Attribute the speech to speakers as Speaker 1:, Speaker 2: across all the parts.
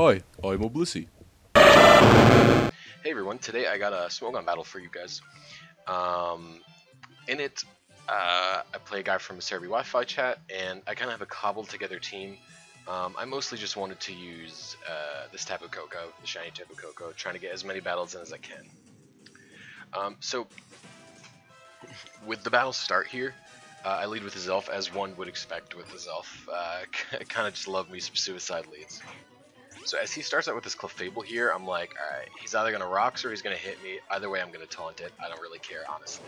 Speaker 1: Hi, I'm a Blisy.
Speaker 2: Hey everyone, today I got a smoke gun battle for you guys. In it, I play a guy from a Cerebi Wi-Fi chat, and I kind of have a cobbled together team. I mostly just wanted to use this Tapu Koko, the shiny Tapu Koko, trying to get as many battles in as I can. So, with the battle start here, I lead with his elf, as one would expect with his elf. Kind of just love me some suicide leads. So as he starts out with this Clefable here, I'm like, alright, he's either going to Rocks or he's going to hit me. Either way, I'm going to taunt it. I don't really care, honestly.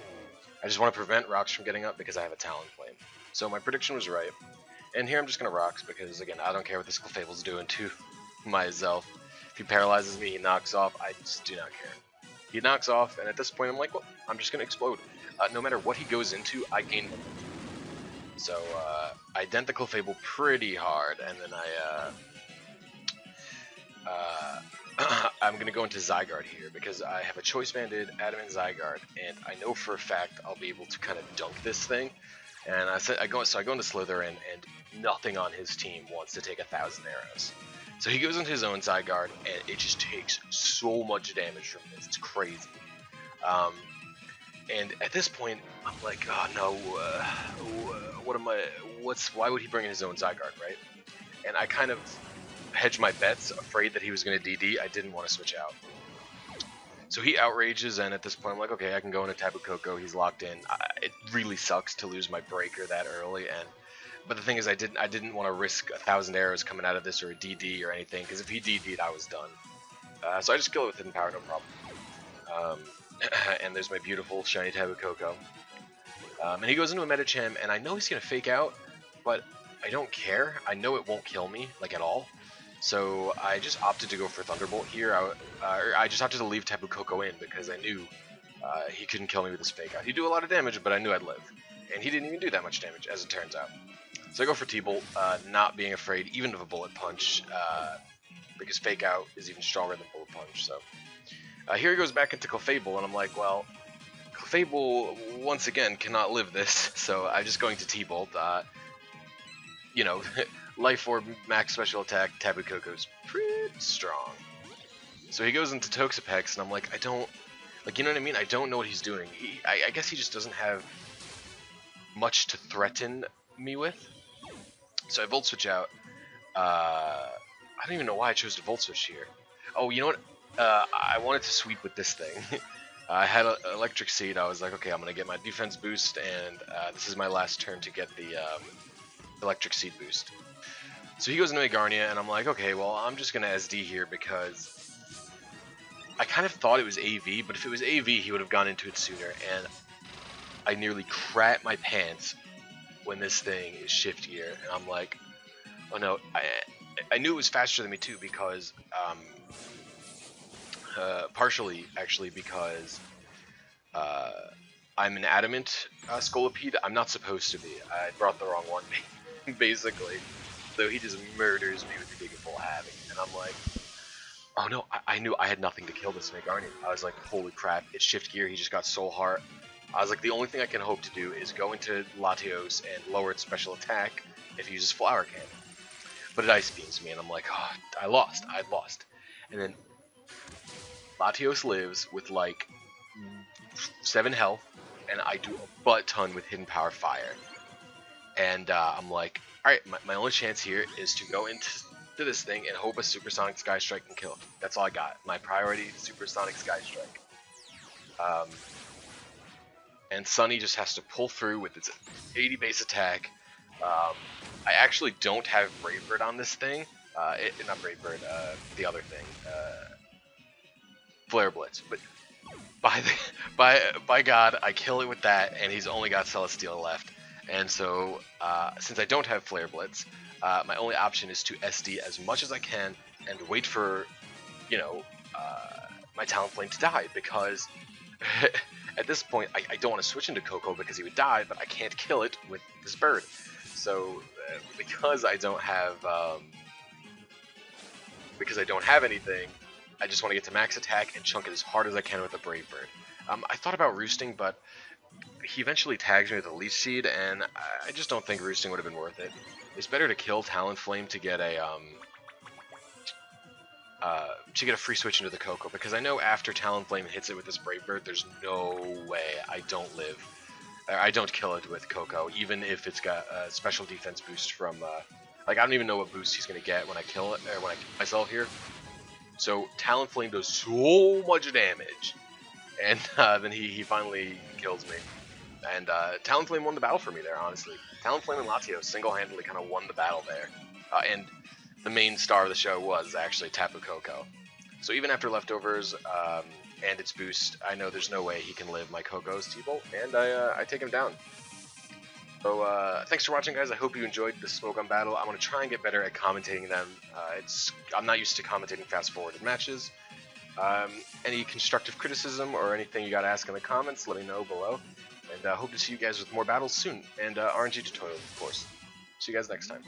Speaker 2: I just want to prevent Rocks from getting up because I have a Talonflame. So my prediction was right. And here I'm just going to Rocks because, again, I don't care what this Clefable's doing to myself. If he paralyzes me, he knocks off, I just do not care. He knocks off, and at this point I'm like, well, I'm just going to explode. No matter what he goes into, I gain momentum. So I dent the Clefable pretty hard, and then I'm going to go into Zygarde here because I have a Choice Banded, Adamant Zygarde, and I know for a fact I'll be able to kind of dunk this thing. And I go into Slytherin, and nothing on his team wants to take 1,000 arrows. So he goes into his own Zygarde, and it just takes so much damage from this. It's crazy. And at this point, I'm like, oh no, why would he bring in his own Zygarde, right? And I kind of hedge my bets, afraid that he was going to DD. I didn't want to switch out. So he outrages, and at this point I'm like, okay, I can go into Tapu Koko. He's locked in. It really sucks to lose my breaker that early, but the thing is, I didn't want to risk 1,000 arrows coming out of this or a DD or anything, because if he DD'd, I was done. So I just kill it with hidden power, no problem. And there's my beautiful shiny Tapu Koko. And he goes into a Medicham, and I know he's gonna fake out, but I don't care. I know it won't kill me, like, at all. So I just opted to go for Thunderbolt here. I just opted to leave Tapu Koko in because I knew he couldn't kill me with his fake out. He'd do a lot of damage, but I knew I'd live. And he didn't even do that much damage, as it turns out. So I go for T-Bolt, not being afraid even of a Bullet Punch, because fake out is even stronger than Bullet Punch. So here he goes back into Clefable, and I'm like, well, Clefable, once again, cannot live this, so I'm just going to T-Bolt. You know, Life Orb, max special attack, Tapu Koko's pretty strong. So he goes into Toxapex, and I'm like, I don't, like, you know what I mean? I don't know what he's doing. I guess he just doesn't have much to threaten me with. So I Volt Switch out. I don't even know why I chose to Volt Switch here. Oh, you know what? I wanted to sweep with this thing. I had an Electric Seed. I was like, okay, I'm going to get my defense boost, and this is my last turn to get the Electric Seed boost. So he goes into Megarnia, and I'm like, okay, well, I'm just going to SD here because I kind of thought it was AV, but if it was AV, he would have gone into it sooner, and I nearly crat my pants when this thing is Shift Gear, and I'm like, oh no, I knew it was faster than me too because, partially actually because I'm an Adamant Scolipede. I'm not supposed to be. I brought the wrong one, basically. So he just murders me with the Big Full Havoc, and I'm like, oh no, I knew I had nothing to kill this Megarnia. I was like, holy crap, it's Shift Gear, he just got Soul Heart. I was like, the only thing I can hope to do is go into Latios and lower its special attack if he uses Flower Cannon. But it Ice Beams me, and I'm like, oh, I lost. And then Latios lives with like 7 health, and I do a butt ton with Hidden Power Fire. And I'm like, alright, my only chance here is to go into this thing and hope a Supersonic Sky Strike can kill. That's all I got. My priority is Supersonic Sky Strike. And Sunny just has to pull through with its 80 base attack. I actually don't have Brave Bird on this thing. Not Brave Bird, the other thing. Flare Blitz. But by God, I kill it with that, and he's only got Celesteela left. And so, since I don't have Flare Blitz, my only option is to SD as much as I can and wait for, you know, my Talonflame to die, because at this point, I don't want to switch into Koko because he would die, but I can't kill it with this bird. So, because I don't have anything, I just want to get to max attack and chunk it as hard as I can with a Brave Bird. I thought about roosting, but he eventually tags me with a Leaf Seed, and I just don't think roosting would have been worth it. It's better to kill Talonflame to get a to get a free switch into the Koko, because I know after Talonflame hits it with this Brave Bird, there's no way I don't live. I don't kill it with Koko, even if it's got a special defense boost from, like, I don't even know what boost he's going to get when I kill it, or when I kill myself here. So Talonflame does so much damage, and then he finally kills me. And Talonflame won the battle for me there, honestly. Talonflame and Latios single-handedly kind of won the battle there. And the main star of the show was actually Tapu Koko. So even after leftovers and its boost, I know there's no way he can live my Koko's T-Bolt, and I take him down. So thanks for watching, guys. I hope you enjoyed the Smogon battle. I'm going to try and get better at commentating them. I'm not used to commentating fast-forwarded matches. Any constructive criticism or anything you got to ask in the comments, let me know below. And hope to see you guys with more battles soon, and RNG tutorials, of course. See you guys next time.